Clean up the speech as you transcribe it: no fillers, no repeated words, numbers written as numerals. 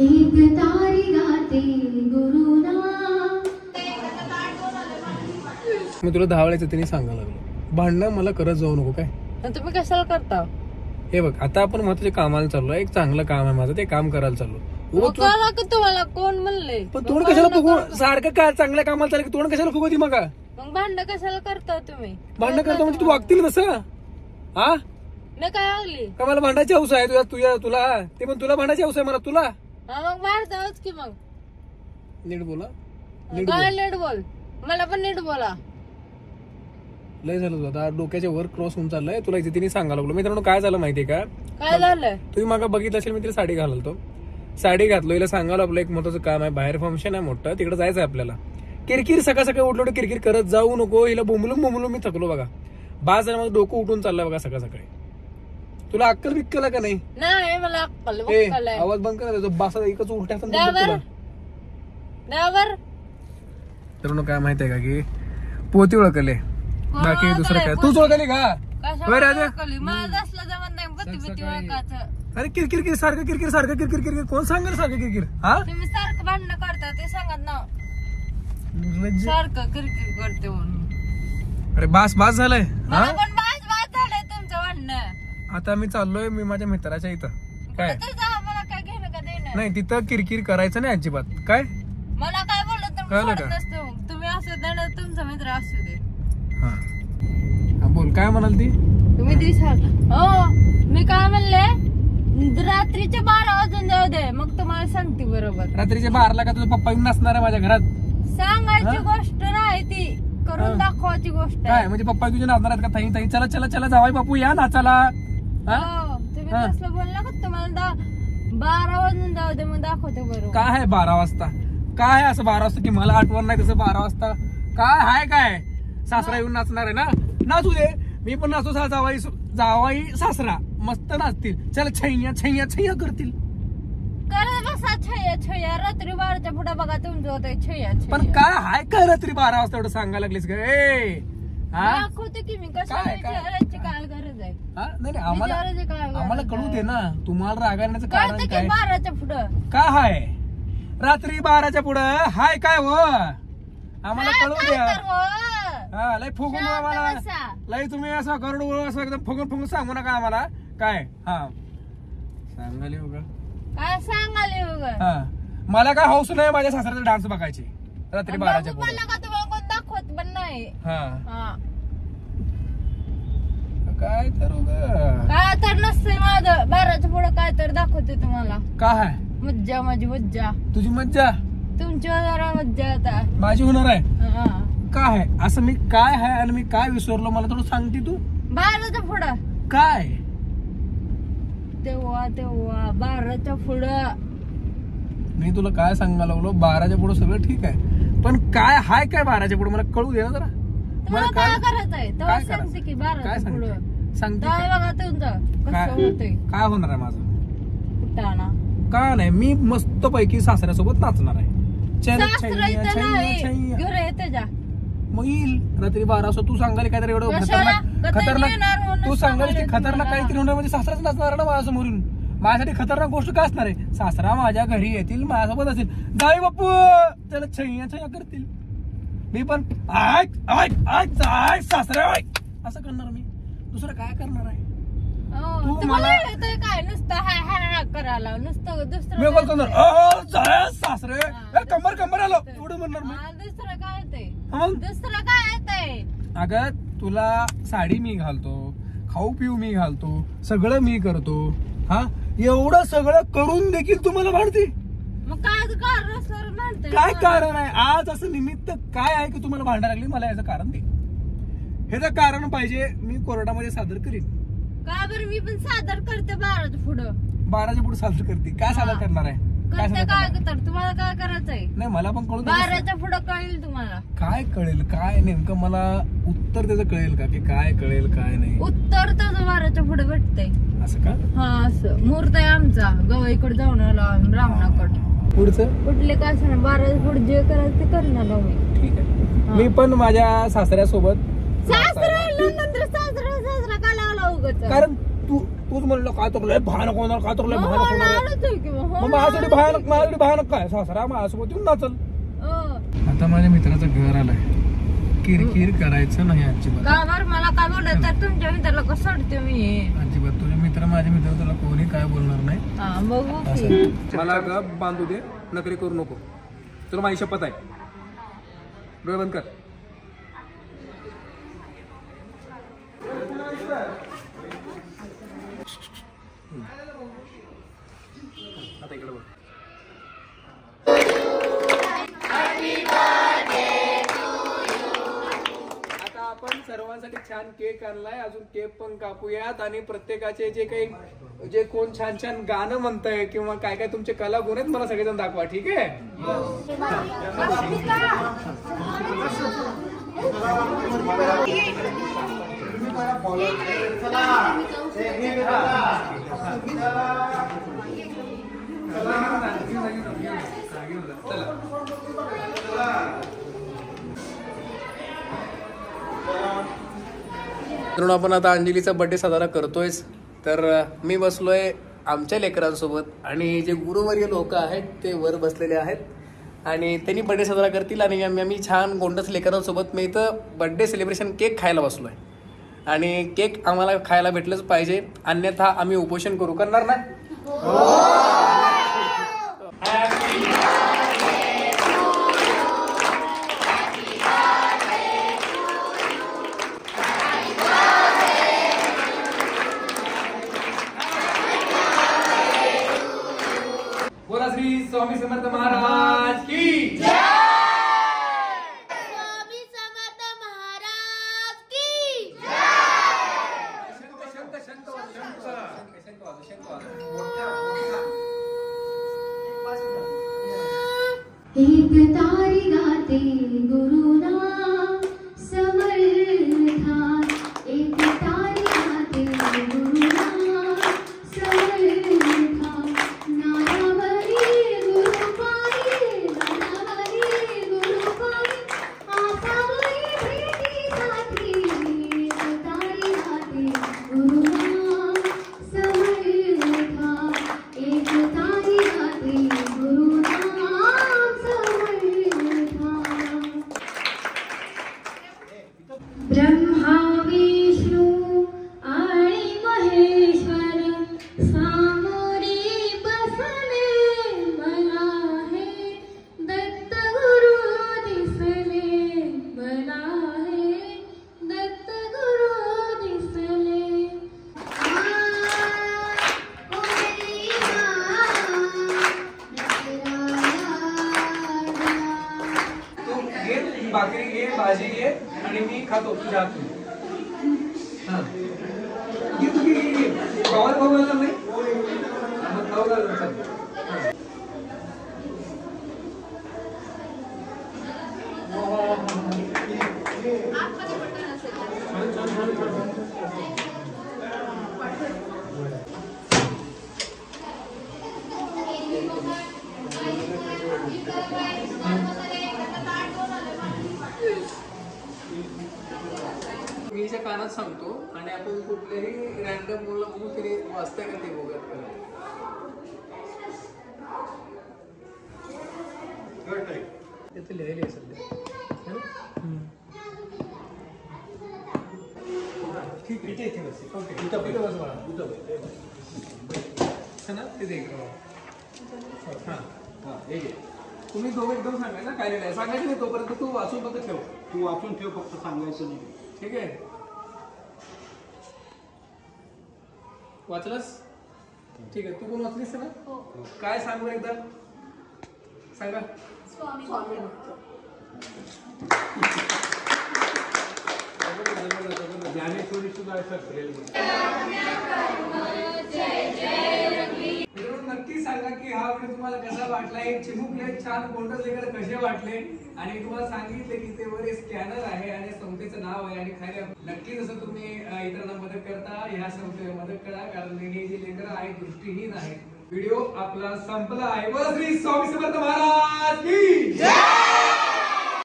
एक तारी गाते गुरुना. मी तुला 10 वेळेचं तिने सांगायला लागलो, भांडणं मला करत जाऊ नको काय. तुम्ही कशाला करता? हे बघ, आता आपण महत्वाचे कामाला चाललो, एक चांगलं काम आहे माझं, ते काम करायला चाललो. तुम्हाला कोण म्हणले? पण तोंड कशाला फुगू? सारखं काय चांगल्या कामाला चाललं की तोंड कशाला फुगवती? मग मग भांडण कशाला करता तुम्ही? भांडण करतो म्हणजे तू वागतील तसं? हा, मी काय वागली का मला भांडायची हौस आहे तुला? ते पण तुला भांडायची हौस आहे मला तुला? मग मारताच की. मग नीट बोला, काय नीट बोल? मला पण नीट बोला. लय झालं तुझं आता, डोक्याच्या वर क्रॉस होऊन चाललंय. तुला इथे तिने सांगायला लागलो. मित्रांनो काय झालं माहितीये का? काय झालं? तुम्ही मागं बघितलं असेल, मी तिला साडी घालतो, साडी घातलो, हिला सांगायला आपलं एक महत्वाचं काम आहे, बाहेर फंक्शन आहे मोठं, तिकडे जायचं आहे आपल्याला. किरकिर सकाळ सकाळी उठलो किरकिर करत जाऊ नको. हिला बोंबलून मी थकलो बघा. बाज जरा माझं डोकं उठून चाललंय बघा सकाळ सकाळी. तुला अक्कल बिक्कल का नाही? नाही मला अक्कल आवाज बंद कर, बासा एकच उलट्या. तर काय माहितीये का की पोती ओळखले, बाकी दुसरं काय. तूच ओळखली का? अरे किरकिर सारखं किरकिर कोण सांगेल सारखं किरकिर? हा, तुम्ही सारखं भांडणं करता ते सांगत ना, सारखं किरकिर करते म्हणून. अरे बास झालंय. मला पण बास झालंय तुमचं भांडणं. आता मी चाललोय, मी माझ्या मित्राच्या इथं. काय मला काय घेणं का देणं नाही, तिथं किरकिर करायचं नाही अजिबात. काय मला काय बोलत नसतो. तुम्ही असू दे ना, तुमचा मित्र असू दे. हा बोल, काय म्हणाल ती? तुम्ही ती सांग. हो, मी काय म्हणले, रात्रीचे 12 वाजून जाऊ दे, मग तुम्हाला सांगते बरोबर. रात्रीच्या 12ला का तुझा पप्पा येऊन नसणार आहे माझ्या घरात? सांगायची गोष्ट नाही ती, करून दाखवायची गोष्ट. काय म्हणजे पप्पा तुझे नाचणार आहेत का? ताई चला जावाई बापू या नाचाला. तुम्ही कसलं बोलला का? तुम्हाला 12 वाजून जाऊ दे, मग दाखवते बरोबर. काय आहे 12 वाजता? काय असं 12 वाजता की मला आठवण नाही तसं 12 वाजता काय आहे? काय सासरा येऊन नाचणार आहे ना? नाचू दे, मी पण नाचू. जावाई सासरा मस्त नाचतील. चला छैया करतील. करत बसा छय्या. रात्री 12च्या पुढे बघा तुमचं होतंय छय्या. पण काय हाय काय रात्री 12 वाजता एवढं सांगायला लागलीस का? दाखवते की मी कशाला विचारायची काय गरज आहे? नाही आम्हाला कळू दे ना, तुम्हाला रागावण्याचं कारण काय? 12च्या पुढं काय हाय? रात्री 12च्या पुढं हाय काय हो? आम्हाला कळू द्या. हा, लय फुगून आम्हाला, लय तुम्ही असं गरुड असं एकदम फुगून सांगू नका आम्हाला. काय हा सांगाले हो काय सांगाले हो? हा, मला काय हौस नाही माझ्या सासऱ्याचा डान्स बघायची रात्री 12च्या पुढे. तुम्हाला दाखवत पण नाही. हा काय तर काय तर नसतंय माझं. 12च्या पुढे काय तर दाखवते तुम्हाला. काय मज्जा, माझी मज्जा. तुझी मज्जा? तुमची जरा मज्जा आता माझी होणार आहे. काय असं मी काय आहे आणि मी काय विसरलो मला थोडं सांगते तू? 12च्या पुढं काय? तेव्हा 12च्या पुढं मी तुला काय सांगायला लागलो? 12च्या पुढे सगळं ठीक आहे, पण काय हाय काय 12च्या पुढे मला कळू दे ना जरा. मला काय करायचंय तेव्हा सांगते की 12च्या पुढं सांगते. बघा तुमचं कसं होतंय. काय होणार आहे माझं? कुटाणा काय नाही, मी मस्त पैकी सासऱ्यासोबत नाचणार आहे. घर येते जा. मग येईल रात्री 12 वाजता. तू सांगाल काहीतरी एवढं खतरनाक तू सांगाल की खतरनाक काहीतरी होणार म्हणजे सासराच नाचणार ना माझ्यासमोरून. माझ्यासाठी खतरनाक गोष्ट काय असणार आहे? सासरा माझ्या घरी येतील, माझ्यासोबत असेल, जाई बापू त्याला छैया करतील. मी पण सासरा असं करणार. मी दुसरं काय करणार आहे? तू मला काय नुसतं हा करायला नुसतं दुसरं मी बोलतो सासरे कंबर आलो एवढं म्हणणार मी. दुसरं काय येतंय? दुसरं काय येतंय? अगं तुला साडी मी घालतो, खाऊ पिऊ मी घालतो, सगळं मी करतो. हा, एवढं सगळं करून देखील तुम्हाला भांडते? मग काय कारण सर म्हणते? काय कारण आहे आज असं निमित्त काय आहे की तुम्हाला भांडायला लागली? मला याचं कारण दे. ह्याचं कारण पाहिजे, मी कोर्टामध्ये सादर करीन. का बरं? मी पण सादर करते 12च्या पुढं. 12च्या पुढे सादर करते? काय सादर करणार आहे? काय तर तुम्हाला काय करायचंय? नाही मला पण कळून 12च्या पुढं कळेल तुम्हाला. काय कळेल? काय नेमकं मला उत्तर त्याचं कळेल का? की काय कळेल काय नाही? उत्तर त्याचं 12च्या पुढे भेटतंय. असं का? हा, असं मुहूर्त आहे आमचा. गवईकडे जाऊन आलो ब्राह्मणाकडे. पुढचं कुठले काय सांग 12च्या पुढे जे करायचं ते करणार मी. ठीक आहे. मी पण माझ्या सासऱ्यासोबत सासरा का लावला उगाच? कारण तू तूच म्हणलं काय तर लय भयानक होणार, काय तर लय भयानक होणार. आलंच आहे की मग. मग माझ्यासाठी भयानक काय सासरा माझ्यासोबत येऊन नाचल. आता माझ्या मित्राचं घर आलंय, किरकिर करायचं नाही अजिबात. का बरं मला काय बोलत तर तुमच्या मित्राला कसं सोडते मी अजिबात तुझे मित्र माझे मित्र तुला कोणी काय बोलणार नाही. हा बघू की. मला गप बांधू दे, नकरी करू नको, तुला माझी शपथ आहे. डोळे बंद कर. आता इकडे बघ. आता आपण सर्वांसाठी छान केक आणलाय, अजून केक पण कापूयात आणि प्रत्येकाचे जे काही जे कोण छान छान गाणं म्हणतंय किंवा काय काय तुमचे कला गुण आहेत मला सगळेजण दाखवा. ठीक आहे. म्हणून आपण आता अंजलीचा बर्थडे साजरा करतोयच. तर मी बसलोय आमच्या लेकरांसोबत आणि जे गुरुवर्य लोक आहेत ते वर बसलेले आहेत आणि त्यांनी बर्थडे साजरा करतील आणि आम्ही छान गोंडस लेकरांसोबत मी इथं बर्थडे सेलिब्रेशन केक खायला बसलोय. आणि केक आम्हाला खायला भेटलंच पाहिजे, अन्यथा आम्ही उपोषण करू. करणार ना? बोला श्री स्वामी समर्थ महाराज की जय. स्वामी समर्थ महाराज की एक तारी गाते गुरुना समर्था, एक तारी गाते गुरुना समर्था. नारावरी गुरु पाई, नारावरी गुरु पाई, आसावरी भेटी साथी. एक तारी गाते गुरुना समर्था, एक तारी गाते गुरुना समर्था. ब्रह्मा विष्णू आणि महेश्वर सामोरी बसले मला हे दत्त गुरु दिसले, मला हे दत्त गुरु दिसले. तू घे भाकरी घे, भाजी घे आणि मी खातो तुझ्या हातून. हा घे तू, घे. गावाला खाऊ घालणार नाही, मग खाऊ घालणार. चल. मी हिच्या कानात सांगतो आणि आपण कुठल्याही रॅन्डम मुलं बघू तरी वाचतंय का ते बघत करा. तिथे लिहिलेली आहे सध्या. ठीक आहे, इथे बस. ओके, इथं बस मला. ना तिथे हां हां हे घे. तुम्ही दोघं एकदम सांगायचं काय लिहिलं आहे सांगायचं नाही, तोपर्यंत तू वाचून फक्त ठेव. तू वाचून ठेव, फक्त सांगायचं नाही. ठीक आहे. वाचलंस? ठीक आहे. तू कोण वाचलीस ना? काय सांगू एकदा सांगा. ज्ञानेश्वरी सुद्धा नक्की सांगा की हा व्हिडिओ तुम्हाला कसा वाटला. एक चिमुकले छान गोंडस लेकर कसे वाटले आणि तुम्हाला सांगितले की ते वर स्कॅनर आहे आणि संस्थेचं नाव आहे आणि खाली नक्की जसं तुम्ही इतरांना मदत करता ह्या संस्थेला मदत करा, कारण हे जे लेकर आहेत दृष्टीहीन आहेत. व्हिडिओ आपला संपला आहे. बोला श्री स्वामी समर्थ महाराज की जय.